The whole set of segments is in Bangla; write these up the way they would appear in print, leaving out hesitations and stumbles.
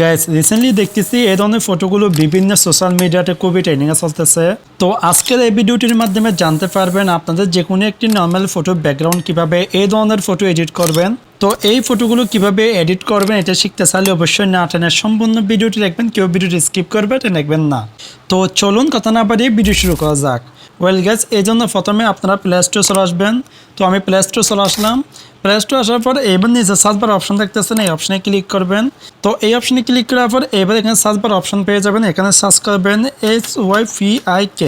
গাইস রিসেন্টলি দেখতেছি এই ধরনের ফটোগুলো বিভিন্ন সোশ্যাল মিডিয়াতে খুবই ট্রেন্ডিংয়ে চলতেছে। তো আজকের এই ভিডিওটির মাধ্যমে জানতে পারবেন আপনাদের যে কোনো একটি নর্মাল ফটো ব্যাকগ্রাউন্ড কিভাবে এই ধরনের ফটো এডিট করবেন। তো এই ফটোগুলো কিভাবে এডিট করবেন এটা শিখতে চাইলে অবশ্যই না টেনে সম্পূর্ণ ভিডিওটি দেখবেন, কেউ ভিডিওটি স্কিপ করবে এটা দেখবেন না। তো চলুন কথা না বাড়িয়ে ভিডিও শুরু করা যাক। ওয়েল গাইস, এই জন্য প্রথমে আপনারা প্লে স্টোর চলে আসবেন। তো আমি প্লে স্টোর চলে আসলাম। প্লে স্টোর আসার পর এবার নিচে সার্চ বার অপশন দেখতেছেন, এই অপশনে ক্লিক করবেন। তো এই অপশনে ক্লিক করার পর এবার এখানে সার্চ বার অপশন পেয়ে যাবেন, এখানে সার্চ করবেন HYPIK।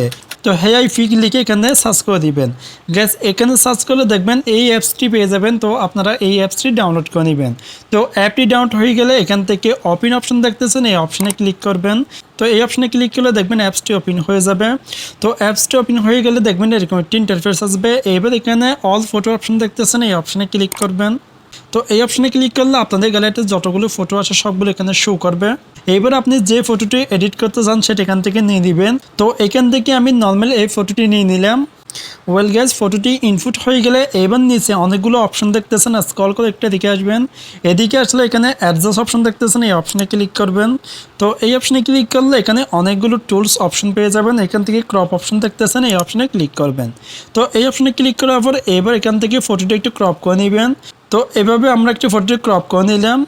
তো HYPIK লিখে এখানে সার্চ করে দিবেন। গ্যাস এখানে সার্চ করলে দেখবেন এই অ্যাপসটি পেয়ে যাবেন। তো আপনারা এই অ্যাপসটি ডাউনলোড করে নেবেন। তো অ্যাপটি ডাউনলোড হয়ে গেলে এখান থেকে ওপেন অপশন দেখতেছেন, এই অপশনে ক্লিক করবেন। তো এই অপশনে ক্লিক করলে দেখবেন অ্যাপসটি ওপেন হয়ে যাবে। তো অ্যাপসটি ওপেন হয়ে গেলে দেখবেন এরকম একটি ইন্টারফেস আসবে। এবার এখানে অল ফটো অপশন দেখতেছেন, এই অপশনে ক্লিক করবেন। তো এই অপশনে ক্লিক করলে আপনাদের গ্যালারিতে যতগুলো ফটো আছে সবগুলো এখানে শো করবে। এবার আপনি যে ফটোটি এডিট করতে চান সেটা এখান থেকে নিয়ে দিবেন। তো এখান থেকে আমি নর্মাল এই ফটোটি নিয়ে নিলাম। ওয়েল গাইস, ফটোটি ইনপুট হয়ে গেলে এবার নিচে অনেকগুলো অপশন দেখতেছেন, স্ক্রল করে একটা দিকে আসবেন। এদিকে আসলে এখানে অ্যাডজাস্ট অপশন দেখতেছেন, এই অপশনে ক্লিক করবেন। তো এই অপশনে ক্লিক করলে এখানে অনেকগুলো টুলস অপশন পেয়ে যাবেন। এখান থেকে ক্রপ অপশন দেখতেছেন, এই অপশনে ক্লিক করবেন। তো এই অপশনে ক্লিক করার পর এবার এখান থেকে ফটোটি একটু ক্রপ করে নেবেন। তো এভাবে আমরা একটু ফটোটি ক্রপ করে নিলাম।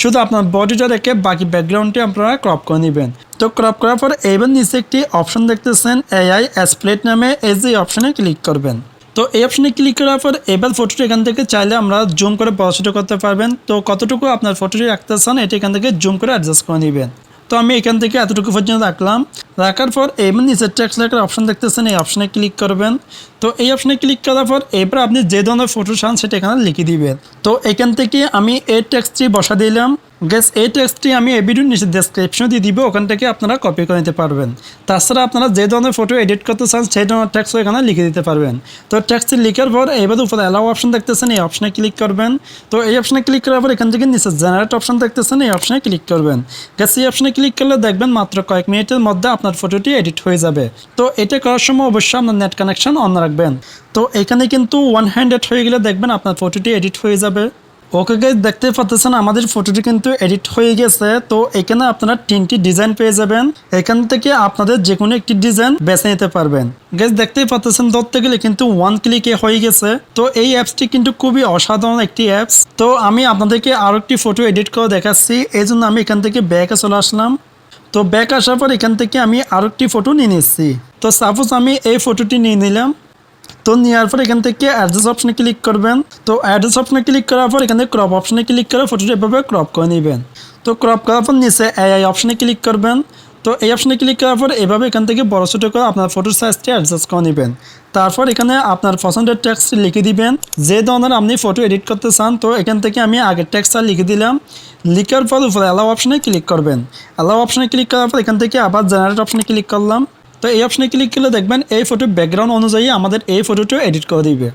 শুধু আপনার বডিটা রেখে বাকি ব্যাকগ্রাউন্ডটি আপনারা ক্রপ করে নেবেন। তো ক্রপ করার পর এবার নিচে একটি অপশন দেখতেছেন AI স্প্লিট নামে, এই যে অপশনে ক্লিক করবেন। তো এই অপশনে ক্লিক করার পর এবার ফটোটি এখান থেকে চাইলে আমরা জুম করে বড় ছোটো করতে পারবেন। তো কতটুকু আপনার ফটোটি রাখতে চান এটা এখান থেকে জুম করে অ্যাডজাস্ট করে নেবেন। তো আমি এখান থেকে এতটুকু পর্যন্ত রাখলাম। রাখার পর এবার নিচের টেক্সট লেখার অপশন দেখতেছেন, এই অপশনে ক্লিক করবেন। তো এই অপশনে ক্লিক করার পর এবার আপনি যে ধরনের ফটো চান সেটা এখানে লিখে দিবেন। তো এখান থেকে আমি এই টেক্সটটি বসা দিলাম। গ্যাস এই টেক্সটটি আমি এই ভিডিওর নিচে ডেসক্রিপশনে দিয়ে দিব, ওখান থেকে আপনারা কপি করে নিতে পারবেন। তাছাড়া আপনারা যে ধরনের ফটো এডিট করতে চান সেই ধরনের টেক্সট এখানে লিখে দিতে পারবেন। তো টেক্সটটি লিখার পর এবার উপরে অ্যালাউ অপশন দেখতেছেন, এই অপশনে ক্লিক করবেন। তো এই অপশনে ক্লিক করার পর এখান থেকে নিচে জেনারেট অপশন দেখতেছেন, এই অপশনে ক্লিক করবেন। গ্যাস এই অপশনে ক্লিক করলে দেখবেন মাত্র কয়েক মিনিটের মধ্যে আপনার ফটোটি এডিট হয়ে যাবে। তো এটা করার সময় অবশ্যই আপনার নেট কানেকশন অন রাখবেন। তো এখানে কিন্তু 100 হয়ে গেলে দেখবেন আপনার ফটোটি এডিট হয়ে যাবে। ওকে গাইস, দেখতে পাচ্ছেন আমাদের ফটোটি কিন্তু এডিট হয়ে গেছে। তো এখানে আপনারা 3টি ডিজাইন পেয়ে যাবেন। এখান থেকে আপনাদের যে কোনো একটি ডিজাইন বেছে নিতে পারবেন। গাইস দেখতেই পাচ্ছেন ধরতে গেলে কিন্তু 1 ক্লিকে হয়ে গেছে। তো এই অ্যাপসটি কিন্তু খুবই অসাধারণ একটি অ্যাপস। তো আমি আপনাদেরকে আরও একটি ফটো এডিট করে দেখাচ্ছি, এই জন্য আমি এখান থেকে ব্যাকে চলে আসলাম। তো ব্যাক আসার পর এখান থেকে আমি আরও একটি ফটো নিয়ে নিচ্ছি। তো সাপোজ আমি এই ফটোটি নিয়ে নিলাম। তো নেওয়ার পর এখান থেকে অ্যাডজাস্ট অপশনে ক্লিক করবেন। তো অ্যাডজাস্ট অপশনে ক্লিক করার পর এখানে ক্রপ অপশনে ক্লিক করে ফটোটি এভাবে ক্রপ করে নেবেন। তো ক্রপ করার পর নিচে AI অপশনে ক্লিক করবেন। তো এই অপশনে ক্লিক করার পর এভাবে এখান থেকে বড় ছোটো করে আপনার ফটোর সাইজটি অ্যাডজাস্ট করে নেবেন। তারপর এখানে আপনার পছন্দের টেক্সট লিখে দিবেন, যে ধরনের আপনি ফটো এডিট করতে চান। তো এখান থেকে আমি আগের টেক্সটটা লিখে দিলাম। লিখার পর উপরে অ্যালাউ অপশনে ক্লিক করবেন। অ্যালাউ অপশনে ক্লিক করার পর এখান থেকে আবার জেনারেট অপশনে ক্লিক করলাম। তো এই অপশনে ক্লিক করলে দেখবেন এই ফটোর ব্যাকগ্রাউন্ড অনুযায়ী আমাদের এই ফটোটা এডিট করে দিবে।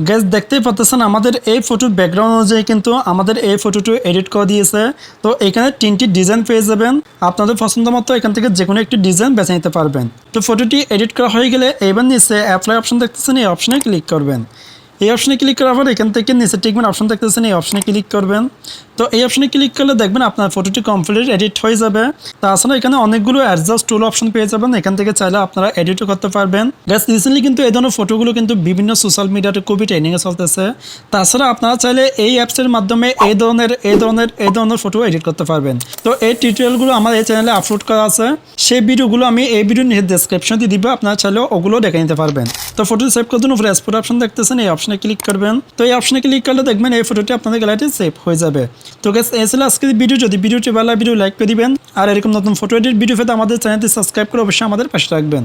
গ্যাস দেখতেই পাচ্ছেন আমাদের এই ফটোর ব্যাকগ্রাউন্ড অনুযায়ী কিন্তু আমাদের এই ফটোটা এডিট করে দিয়েছে। তো এখানে 3টি ডিজাইন পেয়ে যাবেন। আপনাদের পছন্দ মতো এখান থেকে যে কোনো একটি ডিজাইন বেছে নিতে পারবেন। তো ফটোটি এডিট করা হয়ে গেলে এবার নিচে অ্যাপ্লাই অপশন দেখতেছেন, এই অপশনে ক্লিক করবেন। এই অপশনে ক্লিক করার পর এখান থেকে নিচে টিকমেন্ট অপশন দেখতেছেন, এই অপশনে ক্লিক করবেন। তো এই অপশনে ক্লিক করলে দেখবেন আপনার ফটোটি কমপ্লিট এডিট হয়ে যাবে। তাছাড়া এখানে অনেকগুলো অ্যাডজাস্ট টুল অপশন পেয়ে যাবেন, এখান থেকে চাইলে আপনারা এডিটও করতে পারবেন। গ্যাস রিসেন্টলি কিন্তু এই ধরনের ফটোগুলো কিন্তু বিভিন্ন সোশ্যাল মিডিয়াতে খুবই ট্রেন্ডিংয়ে চলতেছে। তাছাড়া আপনারা চাইলে এই অ্যাপসের মাধ্যমে এই ধরনের ফটো এডিট করতে পারবেন। তো এই টিউটোরিয়ালগুলো আমার এই চ্যানেলে আপলোড করা আছে, সেই ভিডিওগুলো আমি এই ভিডিওর নিচে ডেসক্রিপশন দিয়ে দিব, আপনারা চাইলেও ওগুলো দেখে নিতে পারবেন। তো ফটো সেভ করার জন্য উপরে এক্সপোর্ট অপশন দেখতেছেন, এই অপশনে ক্লিক করবেন। তো এই অপশনে ক্লিক করলে দেখবেন এই ফটোটি আপনাদের গ্যালারিতে সেভ হয়ে যাবে। তো গাইস এই ছিল আজকের ভিডিও। যদি ভিডিওটি ভালো লাগে ভিডিও লাইক করে দিবেন, আর এরকম নতুন ফটো এডিট ভিডিও পেতে আমাদের চ্যানেলটি সাবস্ক্রাইব করে অবশ্যই আমাদের পাশে রাখবেন।